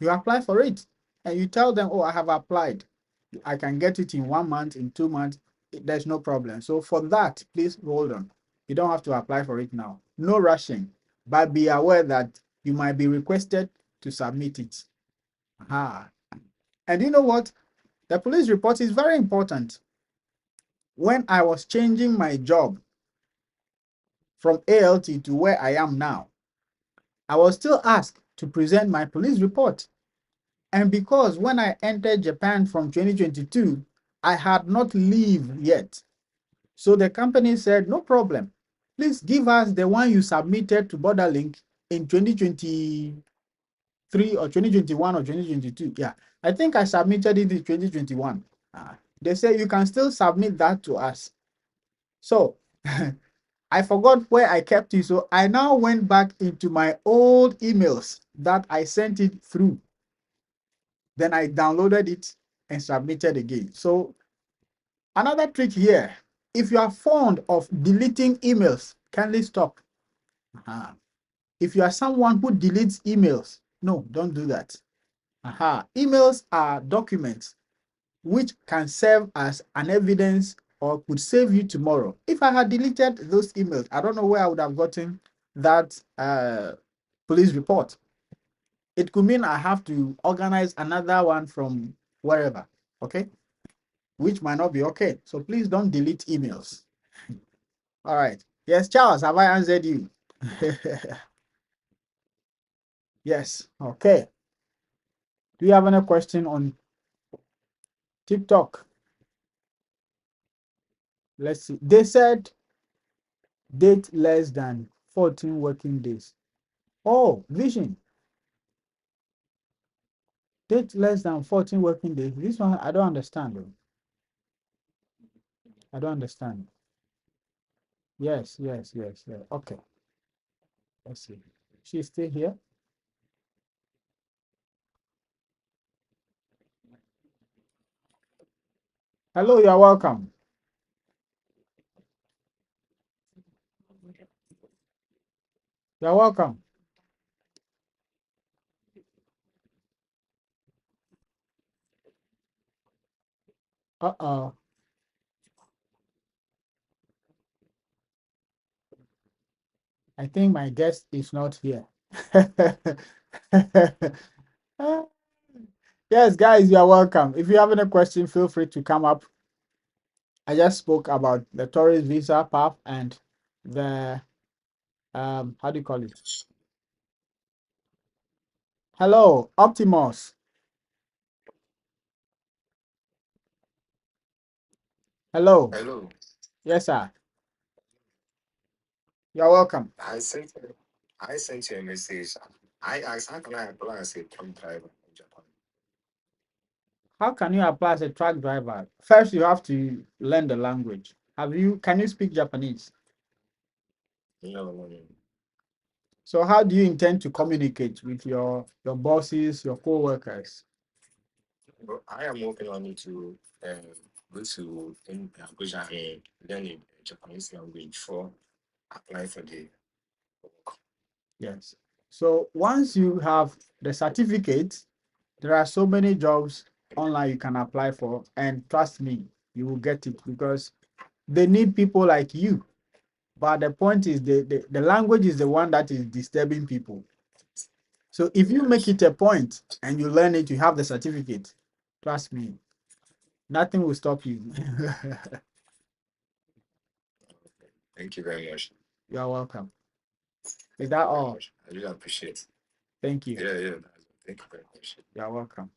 A: you apply for it and you tell them, oh, I have applied. I can get it in 1 month, in 2 months. There's no problem. So for that, please hold on. You don't have to apply for it now. No rushing, but be aware that you might be requested to submit it. Aha. And you know what? The police report is very important. When I was changing my job from ALT to where I am now, I was still asked to present my police report. And because when I entered Japan from 2022, I had not leave yet. So the company said, no problem. Please give us the one you submitted to Borderlink in 2023 or 2021 or 2022. Yeah, I think I submitted it in 2021. They say you can still submit that to us. So I forgot where I kept it. So I now went back into my old emails that I sent it through. Then I downloaded it and submitted again. So another trick here, if you are fond of deleting emails, kindly stop. If you are someone who deletes emails, no, don't do that. Emails are documents which can serve as an evidence or could save you tomorrow. If I had deleted those emails, I don't know where I would have gotten that police report. It could mean I have to organize another one from wherever, okay? Which might not be okay. So please don't delete emails. All right. Yes, Charles, have I answered you? Yes. Okay. Do you have any question on TikTok? Let's see. They said date less than 14 working days. Oh, vision. Date less than 14 working days. This one I don't understand. I don't understand. Yes, yes, yes, yes. Okay. Let's see. She's still here. Hello, you're welcome. You're welcome. Uh-oh. I think my guest is not here. Yes, guys, you are welcome. If you have any question, feel free to come up. I just spoke about the tourist visa path and the how do you call it? Hello, Optimus. Hello.
B: Hello.
A: Yes, sir. You're welcome.
B: I sent you a message. I asked, how can I apply as a truck driver in Japan?
A: How can you apply as a truck driver? First, you have to learn the language. Can you speak Japanese?
B: No, no, no.
A: So how do you intend to communicate with your bosses, your co-workers?
B: But I am working on it to go to Abuja and learn a Japanese language before applying for the work.
A: Yes. So once you have the certificate, there are so many jobs online you can apply for. And trust me, you will get it because they need people like you. But the point is the language is the one that is disturbing people. So if you make it a point and you learn it, you have the certificate, trust me, nothing will stop you.
B: Thank you very much.
A: You are welcome. Is that all?
B: I really appreciate it.
A: Thank you.
B: Yeah. Thank you very much.
A: You are welcome.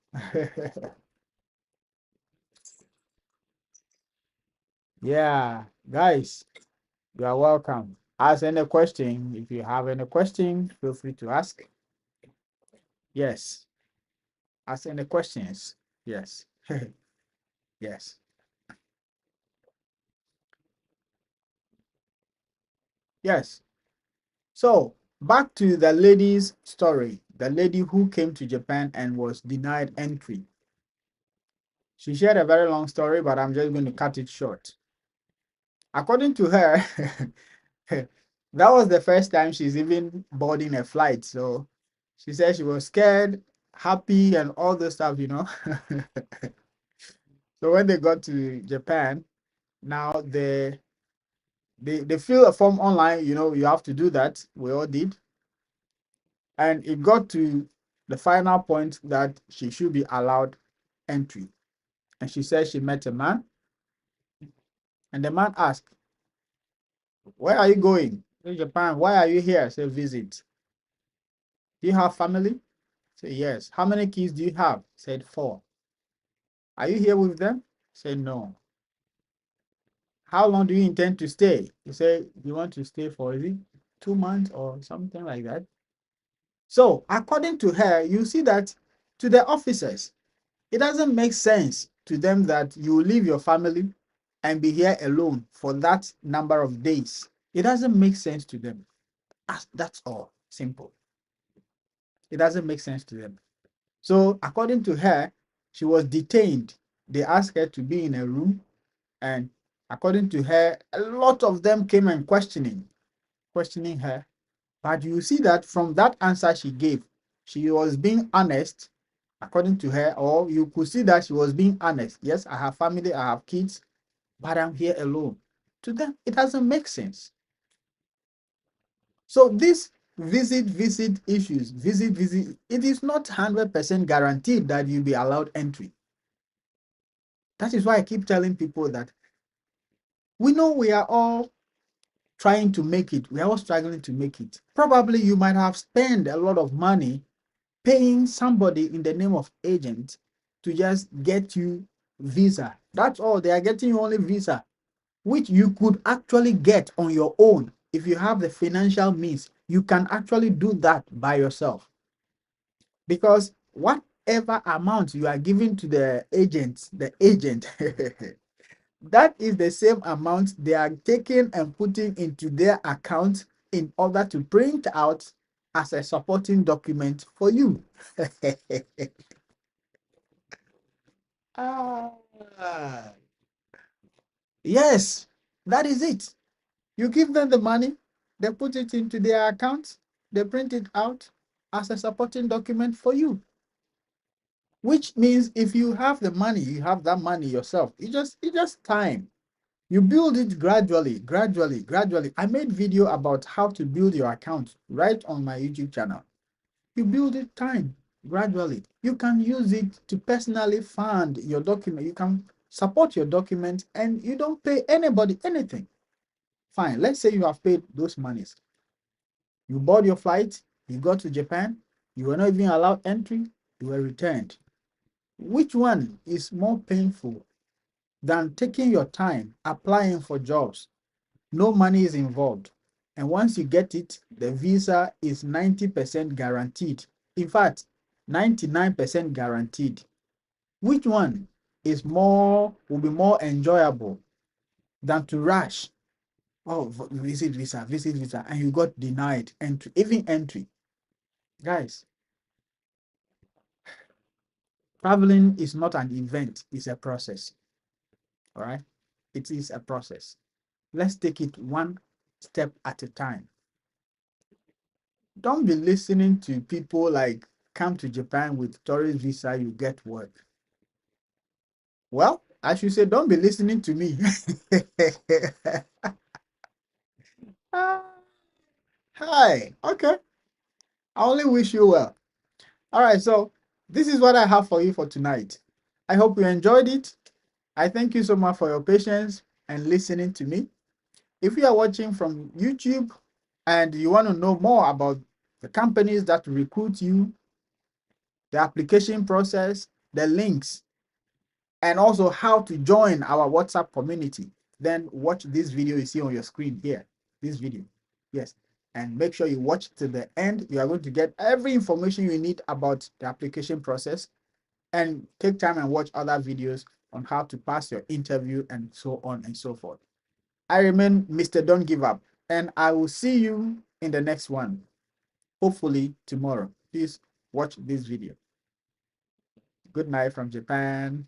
A: Yeah, guys, you are welcome. Ask any question. If you have any question, feel free to ask. Yes. Ask any questions. Yes. Yes. Yes. So back to the lady's story. The lady who came to Japan and was denied entry. She shared a very long story, but I'm just going to cut it short. According to her, that was the first time she's even boarding a flight. So she said she was scared, happy, and all the stuff. So when they got to Japan, now they fill a form online. You have to do that. We all did. And it got to the final point that she should be allowed entry. And she said she met a man, and the man asked, "Where are you going?" To Japan. "Why are you here?" I said, "Visit." "Do you have family?" I said, "Yes." "How many kids do you have?" I said, "4." "Are you here with them?" I said, "No." "How long do you intend to stay?" He said, "You want to stay for, is it 2 months or something like that?" So according to her, you see that to the officers, it doesn't make sense to them that you leave your family and be here alone for that number of days. It doesn't make sense to them. That's all. Simple. It doesn't make sense to them. So according to her, she was detained. They asked her to be in a room, and according to her, a lot of them came and questioning her. But you see that from that answer she gave, she was being honest, according to her, or you could see that she was being honest. "Yes, I have family, I have kids, but I'm here alone." To them, it doesn't make sense. So this visit issues, visit, it is not 100% guaranteed that you'll be allowed entry. That is why I keep telling people that we know we are all trying to make it. We are all struggling to make it. Probably you might have spent a lot of money paying somebody in the name of agent to just get you visa. That's all. They are getting you only visa, which you could actually get on your own. If you have the financial means, you can actually do that by yourself. Because whatever amount you are giving to the agent, that is the same amount they are taking and putting into their account in order to print out as a supporting document for you. Ah, yes, that is it. You give them the money, they put it into their account, they print it out as a supporting document for you. Which means if you have the money, you have that money yourself. It's just time. You build it gradually. I made video about how to build your account right on my YouTube channel. You build it time gradually. You can use it to personally fund your document. You can support your document and you don't pay anybody anything. Fine. Let's say you have paid those monies. You bought your flight, you got to Japan, you were not even allowed entry, you were returned. Which one is more painful than taking your time applying for jobs? No money is involved. And once you get it, the visa is 90% guaranteed. In fact, 99% guaranteed. Which one will be more enjoyable than to rush? Oh, visit visa, and you got denied entry, even entry. Guys, traveling is not an event, it's a process. All right? It is a process. Let's take it one step at a time. Don't be listening to people like come to Japan with tourist visa, you get work. Well, I should say, don't be listening to me. Ah, hi. Okay. I only wish you well. All right. So this is what I have for you for tonight. I hope you enjoyed it. I thank you so much for your patience and listening to me. If you are watching from YouTube and you want to know more about the companies that recruit you, the application process, the links, and also how to join our WhatsApp community, then watch this video you see on your screen here. This video. Yes. And make sure you watch to the end. You are going to get every information you need about the application process, and take time and watch other videos on how to pass your interview and so on and so forth. I remain Mr. Don't Give Up, and I will see you in the next one, hopefully tomorrow. Please watch this video. Good night from Japan.